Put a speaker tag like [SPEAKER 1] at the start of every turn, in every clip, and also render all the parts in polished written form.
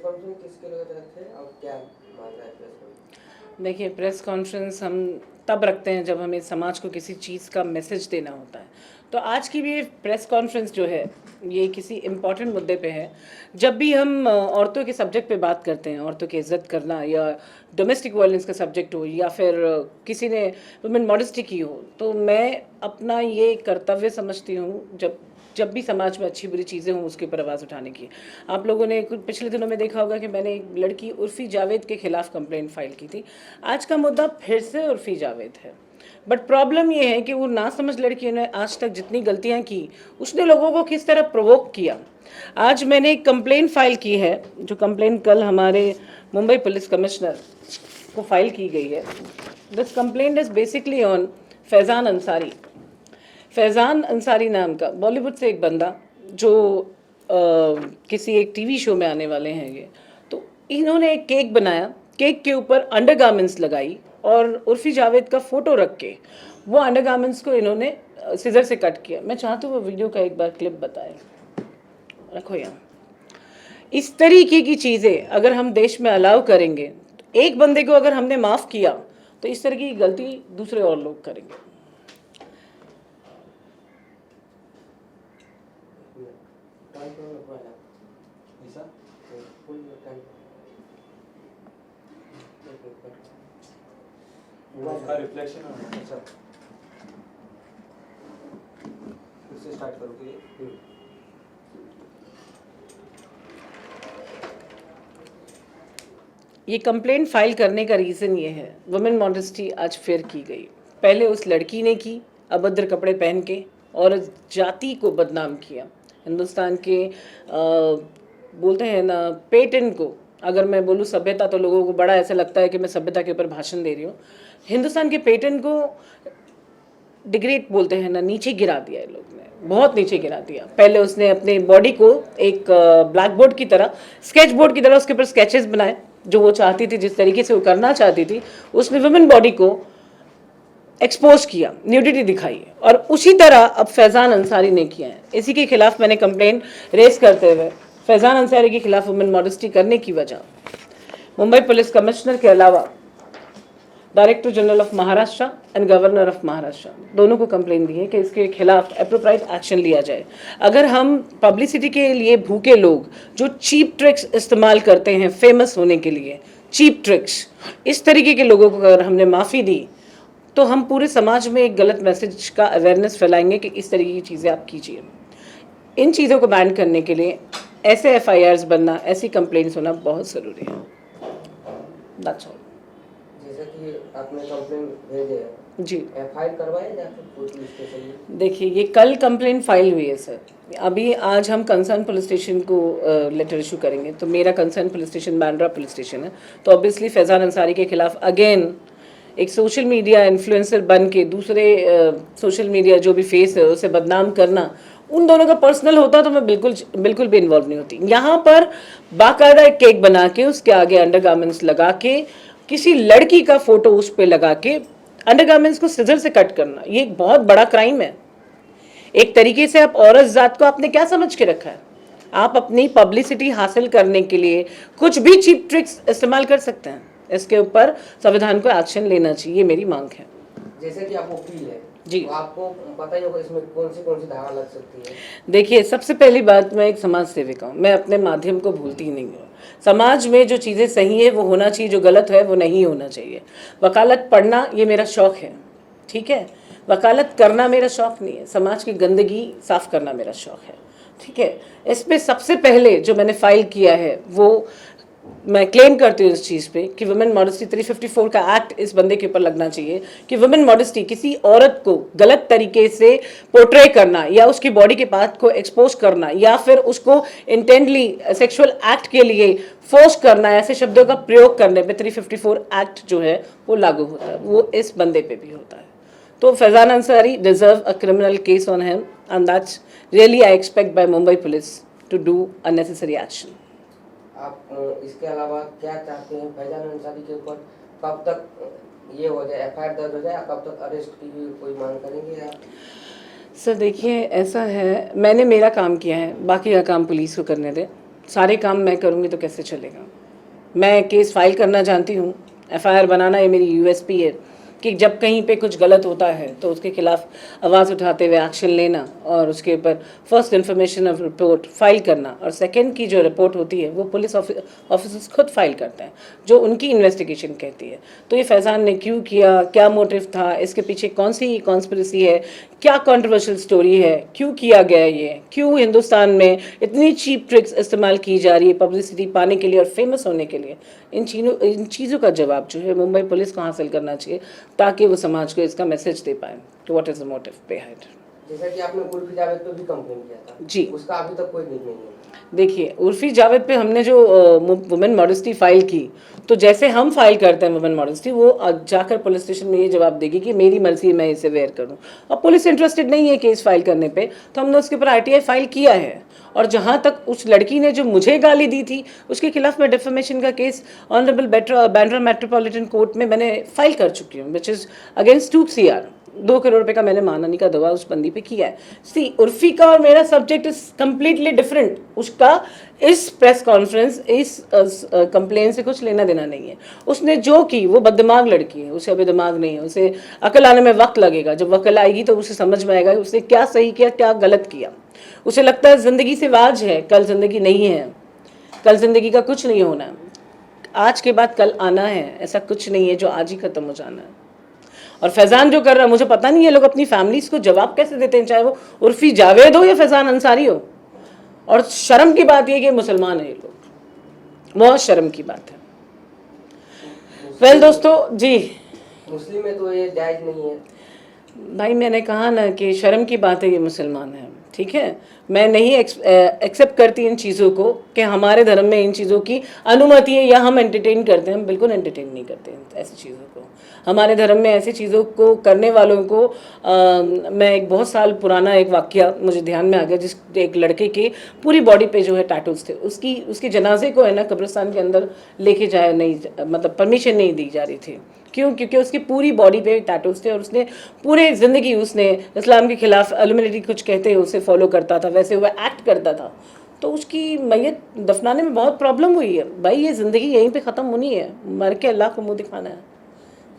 [SPEAKER 1] Conference किसके लिए रखे और क्या मामला है प्रेस कॉन्फ्रेंस?
[SPEAKER 2] देखिए, प्रेस कॉन्फ्रेंस हम तब रखते हैं जब हमें समाज को किसी चीज़ का मैसेज देना होता है। तो आज की भी ये प्रेस कॉन्फ्रेंस जो है ये किसी इम्पॉर्टेंट मुद्दे पे है। जब भी हम औरतों के सब्जेक्ट पे बात करते हैं, औरतों की इज्जत करना या डोमेस्टिक वायलेंस का सब्जेक्ट हो या फिर किसी ने वुमेन मॉडेस्टी की हो, तो मैं अपना ये कर्तव्य समझती हूँ जब जब भी समाज में अच्छी बुरी चीज़ें हों उसके ऊपर आवाज़ उठाने की। आप लोगों ने कुछ पिछले दिनों में देखा होगा कि मैंने एक लड़की उर्फ़ी जावेद के खिलाफ कंप्लेंट फाइल की थी। आज का मुद्दा फिर से उर्फ़ी जावेद है, बट प्रॉब्लम ये है कि वो नासमझ लड़कियों ने आज तक जितनी गलतियां की, उसने लोगों को किस तरह प्रोवोक किया। आज मैंने एक कंप्लेंट फाइल की है, जो कंप्लेंट कल हमारे मुंबई पुलिस कमिश्नर को फाइल की गई है। This complaint is basically on Faizan Ansari. Faizan Ansari नाम का बॉलीवुड से एक बंदा जो किसी एक टीवी शो में आने वाले हैं ये, तो इन्होंने एक केक बनाया, केक के ऊपर अंडरगारमेंट्स लगाई और उर्फ़ी जावेद का फ़ोटो रख के वो अंडरगारमेंट्स को इन्होंने सीजर से कट किया। मैं चाहती हूँ वो वीडियो का एक बार क्लिप बताएं, रखो यहाँ। इस तरीके की चीज़ें अगर हम देश में अलाउ करेंगे, तो एक बंदे को अगर हमने माफ़ किया तो इस तरह की गलती दूसरे और लोग करेंगे।
[SPEAKER 1] उसका रिफ्लेक्शन अच्छा इससे स्टार्ट करोगे।
[SPEAKER 2] ये कंप्लेंट फाइल करने का रीज़न ये है, वुमेन मॉडेस्टी आज फिर की गई। पहले उस लड़की ने की अभद्र कपड़े पहन के और जाति को बदनाम किया। हिंदुस्तान के बोलते हैं ना पेटेंट को, अगर मैं बोलूँ सभ्यता, तो लोगों को बड़ा ऐसा लगता है कि मैं सभ्यता के ऊपर भाषण दे रही हूँ। हिंदुस्तान के पेटेंट को डिग्रेड बोलते हैं ना, नीचे गिरा दिया है लोग ने, बहुत नीचे गिरा दिया। पहले उसने अपने बॉडी को एक ब्लैक बोर्ड की तरह, स्केच बोर्ड की तरह उसके ऊपर स्केचेस बनाए जो वो चाहती थी, जिस तरीके से वो करना चाहती थी। उसने वुमेन बॉडी को एक्सपोज किया, न्यूडिटी दिखाई, और उसी तरह अब फैज़ान अंसारी ने किया है। इसी के खिलाफ मैंने कंप्लेंट रेस करते हुए फैज़ान अंसारी के खिलाफ वुमेन मॉडेस्टी करने की वजह मुंबई पुलिस कमिश्नर के अलावा director general of Maharashtra and governor of Maharashtra दोनों को कंप्लेन दी है कि इसके खिलाफ एप्रोप्राइट एक्शन लिया जाए। अगर हम पब्लिसिटी के लिए भूखे लोग जो चीप ट्रिक्स इस्तेमाल करते हैं फेमस होने के लिए, चीप ट्रिक्स, इस तरीके के लोगों को अगर हमने माफ़ी दी तो हम पूरे समाज में एक गलत मैसेज का अवेयरनेस फैलाएंगे कि इस तरीके की चीज़ें आप कीजिए। इन चीज़ों को बैन करने के लिए ऐसे FIRs बनना, ऐसी कंप्लेंट्स होना बहुत ज़रूरी है। That's all.
[SPEAKER 1] जैसे कि आपने कंप्लेंट भेजे
[SPEAKER 2] जी,
[SPEAKER 1] FIR करवाए या फिर पुलिस स्टेशन में?
[SPEAKER 2] देखिए, ये कल कंप्लेंट फाइल हुई है सर। अभी आज हम कंसर्न पुलिस स्टेशन को लेटर इशू करेंगे। तो मेरा concern police station Bandra police station है। तो ऑब्वियसली फैज़ान अंसारी के खिलाफ अगेन एक सोशल मीडिया इन्फ्लुएंसर बन के दूसरे सोशल मीडिया जो भी फेस है उसे बदनाम करना, उन दोनों का पर्सनल होता तो मैं बिल्कुल भी इन्वॉल्व नहीं होती। यहाँ पर बाकायदा एक केक बना के उसके आगे अंडरगारमेंट्स लगा के किसी लड़की का फोटो उस पर लगा के अंडरगारमेंट्स को सिजर से कट करना, ये एक बहुत बड़ा क्राइम है। एक तरीके से आप औरत जात को आपने क्या समझ के रखा है? आप अपनी पब्लिसिटी हासिल करने के लिए कुछ भी चीप ट्रिक्स इस्तेमाल कर सकते हैं। इसके ऊपर संविधान को एक्शन लेना चाहिए, ये मेरी मांग है।
[SPEAKER 1] जैसे कि आप वकील है
[SPEAKER 2] जी,
[SPEAKER 1] तो आपको पता ही होगा इसमें कौन सी धारा लग सकती है।
[SPEAKER 2] देखिए, सबसे पहली बात, मैं एक समाज सेविका हूँ, मैं अपने माध्यम को भूलती ही नहीं हूँ। समाज में जो चीज़ें सही है वो होना चाहिए, जो गलत है वो नहीं होना चाहिए। वकालत पढ़ना ये मेरा शौक़ है, ठीक है, वकालत करना मेरा शौक़ नहीं है। समाज की गंदगी साफ़ करना मेरा शौक़ है, ठीक है। इस पर सबसे पहले जो मैंने फाइल किया है वो मैं क्लेम करती हूँ इस चीज़ पे कि वुमेन मॉडेस्टी 354 का एक्ट इस बंदे के ऊपर लगना चाहिए कि वुमेन मॉडेस्टी किसी औरत को गलत तरीके से पोर्ट्रे करना या उसकी बॉडी के पार्ट को एक्सपोज करना या फिर उसको इंटेंटली सेक्सुअल एक्ट के लिए फोर्स करना, ऐसे शब्दों का प्रयोग करने पे 354 एक्ट जो है वो लागू होता है, वो इस बंदे पे भी होता है। तो Faizan Ansari deserve a criminal case on him and that's really I expect by Mumbai police to do a necessary action.
[SPEAKER 1] आप इसके अलावा क्या चाहते हैं फैज़ान अंसारी के ऊपर कब तक ये हो जाए, FIR दर्ज हो जाए, कब तक अरेस्ट की कोई मांग करेंगे आप?
[SPEAKER 2] सर देखिए, ऐसा है, मैंने मेरा काम किया है, बाकी का काम पुलिस को करने दें। सारे काम मैं करूँगी तो कैसे चलेगा। मैं केस फाइल करना जानती हूँ, एफआईआर बनाना ये मेरी यूएसपी है कि जब कहीं पे कुछ गलत होता है तो उसके खिलाफ आवाज़ उठाते हुए एक्शन लेना और उसके ऊपर first information of report file करना, और सेकंड की जो रिपोर्ट होती है वो पुलिस ऑफिसर्स खुद फाइल करते हैं जो उनकी इन्वेस्टिगेशन कहती है। तो ये फैज़ान ने क्यों किया, क्या मोटिव था, इसके पीछे कौन सी कॉन्स्पिरेसी है, क्या कंट्रोवर्शियल स्टोरी है, क्यों किया गया ये, क्यों हिंदुस्तान में इतनी चीप ट्रिक्स इस्तेमाल की जा रही है पब्लिसिटी पाने के लिए और फेमस होने के लिए, इन चीज़ों का जवाब जो है मुंबई पुलिस को हासिल करना चाहिए ताकि वो समाज को इसका मैसेज दे पाए कि what is the motive behind.
[SPEAKER 1] जैसा कि आपने उर्फी जावेद पे भी कंप्लेन किया था
[SPEAKER 2] जी,
[SPEAKER 1] उसका अभी तक कोई निर्णय नहीं है।
[SPEAKER 2] देखिए उर्फी जावेद पे हमने जो वुमेन मॉडेस्टी फाइल की, तो जैसे हम फाइल करते हैं वुमेन मॉडेस्टी, वो जाकर पुलिस स्टेशन में ये जवाब देगी कि मेरी मर्जी है मैं इसे वेयर करूं। अब पुलिस इंटरेस्टेड नहीं है केस फाइल करने पे, तो हमने उसके ऊपर आरटीआई फाइल किया है। और जहां तक उस लड़की ने जो मुझे गाली दी थी उसके खिलाफ मैं डिफेमेशन का case honourable Bandra metropolitan court में मैंने फाइल कर चुकी हूँ, which is against 2 CR। 2 crore रुपए का मैंने मानहानि का दवा उस बंदी पे किया है। सी, उर्फी का और मेरा सब्जेक्ट इज कम्प्लीटली डिफरेंट। उसका इस प्रेस कॉन्फ्रेंस, इस कंप्लेन से कुछ लेना देना नहीं है। उसने जो की वो बददिमाग लड़की है, उसे अभी दिमाग नहीं है, उसे अकल आने में वक्त लगेगा। जब अकल आएगी तो उसे समझ में आएगा उसने क्या सही किया क्या गलत किया। उसे लगता है ज़िंदगी से वाज है, कल ज़िंदगी नहीं है, कल ज़िंदगी का कुछ नहीं होना, आज के बाद कल आना है, ऐसा कुछ नहीं है जो आज ही ख़त्म हो जाना है। और फैज़ान जो कर रहा है, मुझे पता नहीं है लोग अपनी फैमिलीज़ को जवाब कैसे देते हैं, चाहे वो उर्फी जावेद हो या फैज़ान अंसारी हो। और शर्म की बात यह कि मुसलमान है ये लोग, बहुत शर्म की बात है। वेल दोस्तों जी,
[SPEAKER 1] मुस्लिम में तो ये जायज़ नहीं है
[SPEAKER 2] भाई, मैंने कहा ना कि शर्म की बात है ये मुसलमान है, ठीक है। मैं नहीं एक्सेप्ट करती इन चीज़ों को कि हमारे धर्म में इन चीज़ों की अनुमति है या हम एंटरटेन करते हैं। हम बिल्कुल एंटरटेन नहीं करते हैं ऐसी चीज़ों को। हमारे धर्म में ऐसी चीज़ों को करने वालों को मैं एक बहुत साल पुराना एक वाकया मुझे ध्यान में आ गया, जिस एक लड़के के पूरी बॉडी पे जो है टैटूज थे, उसके जनाजे को है ना कब्रिस्तान के अंदर लेके जाए नहीं, मतलब परमिशन नहीं दी जा रही थी। क्यों? क्योंकि उसकी पूरी बॉडी पे टैटूज थे और उसने पूरे ज़िंदगी उसने इस्लाम के खिलाफ एलिमिनेटी कुछ कहते हैं उसे फॉलो करता था, वैसे हुआ एक्ट करता था। तो उसकी मैयत दफनाने में बहुत प्रॉब्लम हुई है। भाई ये ज़िंदगी यहीं पे ख़त्म होनी है, मर के अल्लाह को मुँह दिखाना है,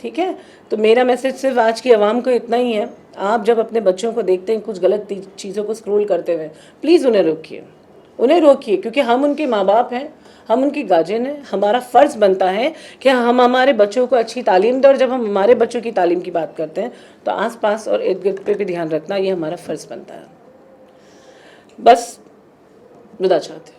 [SPEAKER 2] ठीक है। तो मेरा मैसेज सिर्फ आज की आवाम को इतना ही है, आप जब अपने बच्चों को देखते हैं कुछ गलत चीज़ों को स्क्रॉल करते हुए, प्लीज़ उन्हें रोकिए, क्योंकि हम उनके माँ बाप हैं, हम उनकी गार्जियन हैं। हमारा फ़र्ज़ बनता है कि हम हमारे बच्चों को अच्छी तालीम दें, और जब हम हमारे बच्चों की तालीम की बात करते हैं तो आस-पास और इर्द-गिर्द पे भी ध्यान रखना ये हमारा फ़र्ज़ बनता है। बस विदा चाहते हैं।